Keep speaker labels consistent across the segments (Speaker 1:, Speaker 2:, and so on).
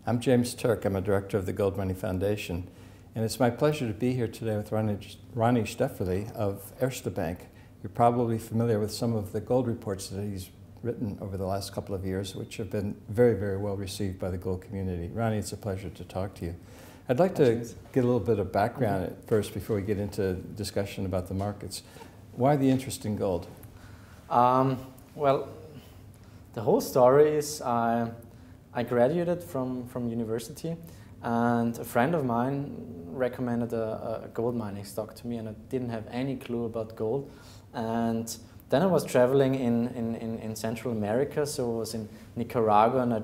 Speaker 1: I'm James Turk. I'm a director of the Gold Money Foundation. And it's my pleasure to be here today with Ronnie Stefferle of Erste Bank. You're probably familiar with some of the gold reports that he's written over the last couple of years, which have been very, very well received by the gold community. Ronnie, it's a pleasure to talk to you. I'd like to get a little bit of background at first before we get into discussion about the markets. Why the interest in gold?
Speaker 2: Well, the whole story is I graduated from university, and a friend of mine recommended a gold mining stock to me, and I didn't have any clue about gold. And then I was traveling in Central America, so I was in Nicaragua, and I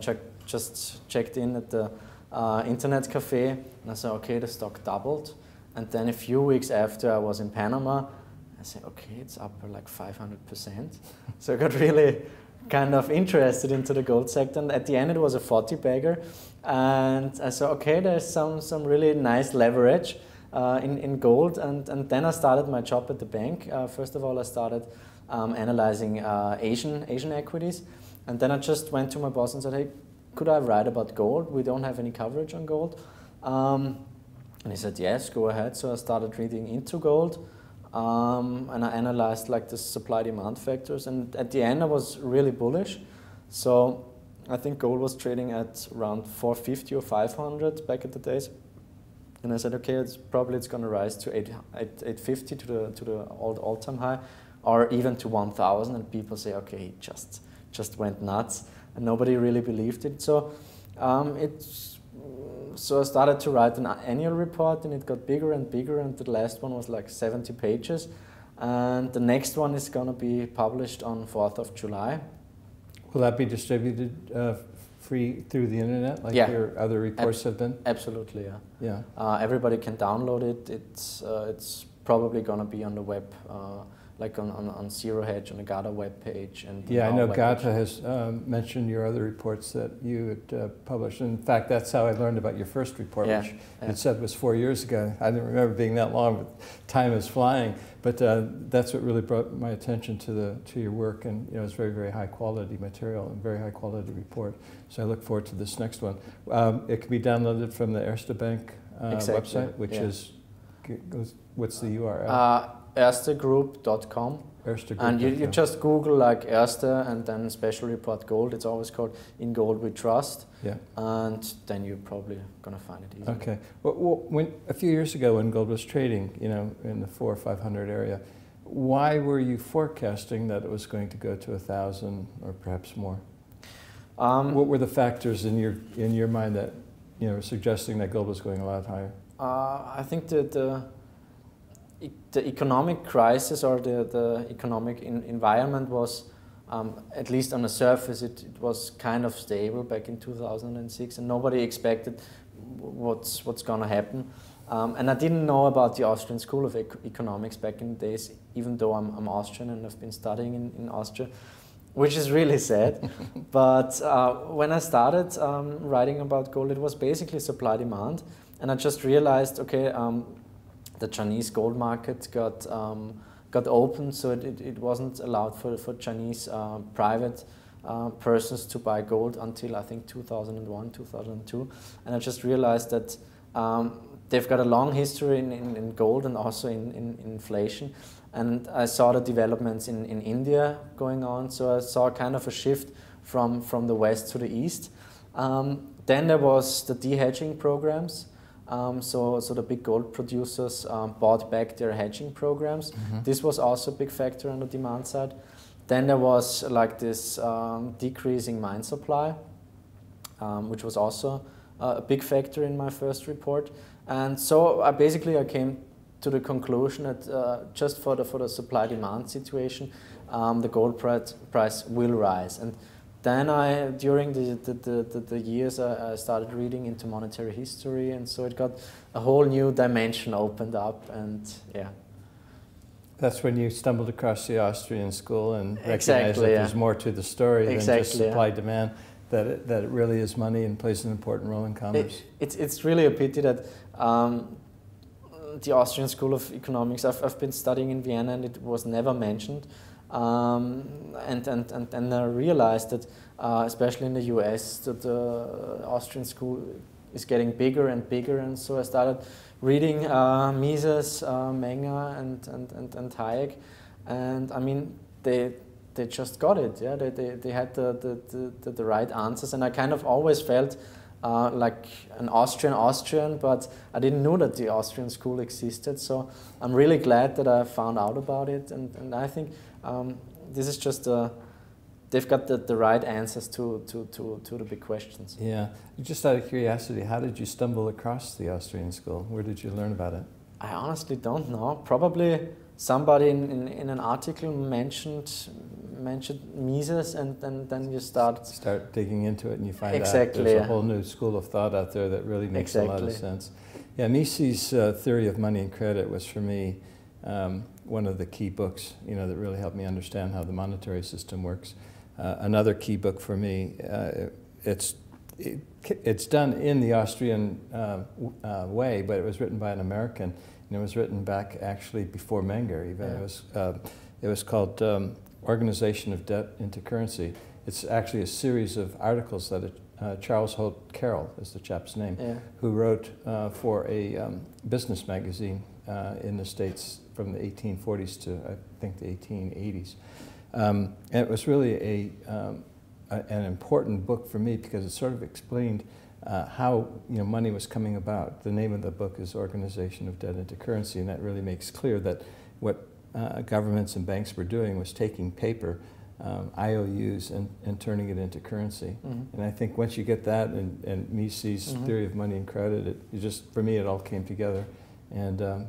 Speaker 2: just checked in at the internet cafe, and I said, okay, the stock doubled. And then a few weeks after I was in Panama, I said, okay, it's up by like 500%. So I got really kind of interested into the gold sector, and at the end it was a 40-bagger, and I said, okay, there's some really nice leverage in gold, and then I started my job at the bank. First of all, I started analyzing Asian equities, and then I just went to my boss and said, hey, could I write about gold? We don't have any coverage on gold. And he said, yes, go ahead. So I started reading into gold. And I analyzed like the supply-demand factors, and at the end I was really bullish. So I think gold was trading at around 450 or 500 back at the days, and I said, okay, it's going to rise to 850 to the all-time high, or even to 1,000. And people say, okay, it just went nuts, and nobody really believed it. So So I started to write an annual report, and it got bigger and bigger, and the last one was like 70 pages. And the next one is going to be published on 4th of July.
Speaker 1: Will that be distributed free through the internet, like your other reports have been?
Speaker 2: Absolutely, yeah. Everybody can download it. It's probably going to be on the web, like on Zero Hedge, on the GATA webpage. And
Speaker 1: yeah, I know GATA has mentioned your other reports that you had published. In fact, that's how I learned about your first report, which it said was 4 years ago. I didn't remember being that long, but time is flying. But that's what really brought my attention to your work, and it's very, very high quality material and very high quality report. So I look forward to this next one. It can be downloaded from the Erste Bank website, which is, what's the URL?
Speaker 2: Erstegroup.com. And you just Google like Erste and then Special Report Gold. It's always called In Gold We Trust. Yeah. And then you're probably going to find it easily.
Speaker 1: Okay. Well, a few years ago when gold was trading, in the 400 or 500 area, why were you forecasting that it was going to go to 1,000 or perhaps more? What were the factors in your mind that were suggesting that gold was going a lot higher?
Speaker 2: I think that the economic crisis, or the economic environment was, at least on the surface, it was kind of stable back in 2006, and nobody expected what's going to happen. And I didn't know about the Austrian School of Economics back in the days, even though I'm Austrian and I've been studying in Austria, which is really sad. But when I started writing about gold, it was basically supply-demand, and I just realized, okay, the Chinese gold market got open, so it wasn't allowed for Chinese private persons to buy gold until I think 2001, 2002. And I just realized that they've got a long history in gold and also in inflation. And I saw the developments in India going on, so I saw kind of a shift from the west to the east. Then there was the de-hedging programs. So the big gold producers bought back their hedging programs. Mm-hmm. This was also a big factor on the demand side. Then there was like this decreasing mine supply, which was also a big factor in my first report. And so I came to the conclusion that just for the supply-demand situation, the gold price will rise. And then during the years, I started reading into monetary history, and so it got a whole new dimension opened up, and yeah.
Speaker 1: That's when you stumbled across the Austrian school and recognized that there's more to the story than just supply-demand, that it really is money and plays an important role in commerce.
Speaker 2: It's really a pity that the Austrian School of Economics, I've been studying in Vienna, and it was never mentioned. And I realized that, especially in the US, that the Austrian school is getting bigger and bigger, and so I started reading Mises, Menger, and Hayek, and I mean they just got it. Yeah, they had the right answers, and I kind of always felt like an Austrian, but I didn't know that the Austrian school existed. So I'm really glad that I found out about it, and I think this is just they've got the right answers to the big questions.
Speaker 1: Yeah. Just out of curiosity, how did you stumble across the Austrian school? Where did you learn about it?
Speaker 2: I honestly don't know. Probably somebody in an article mentioned Mises, and then you start
Speaker 1: digging into it, and you find out
Speaker 2: exactly,
Speaker 1: there's a whole new school of thought out there that really makes a lot of sense. Yeah, Mises' Theory of Money and Credit was, for me, one of the key books, that really helped me understand how the monetary system works. Another key book for me, it's done in the Austrian way, but it was written by an American, and it was written back actually before Menger even. Yeah. It was called Organization of Debt into Currency. It's actually a series of articles that Charles Holt Carroll is the chap's name, yeah, who wrote for a business magazine in the States from the 1840s to I think the 1880s. And it was really an important book for me because it sort of explained how money was coming about. The name of the book is Organization of Debt into Currency, and that really makes clear that what governments and banks were doing was taking paper, IOUs, and turning it into currency. Mm-hmm. And I think once you get that and Mises' mm-hmm. Theory of Money and Credit, for me, it all came together. And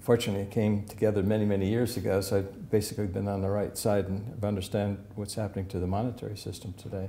Speaker 1: fortunately, it came together many, many years ago, so I've basically been on the right side and understand what's happening to the monetary system today.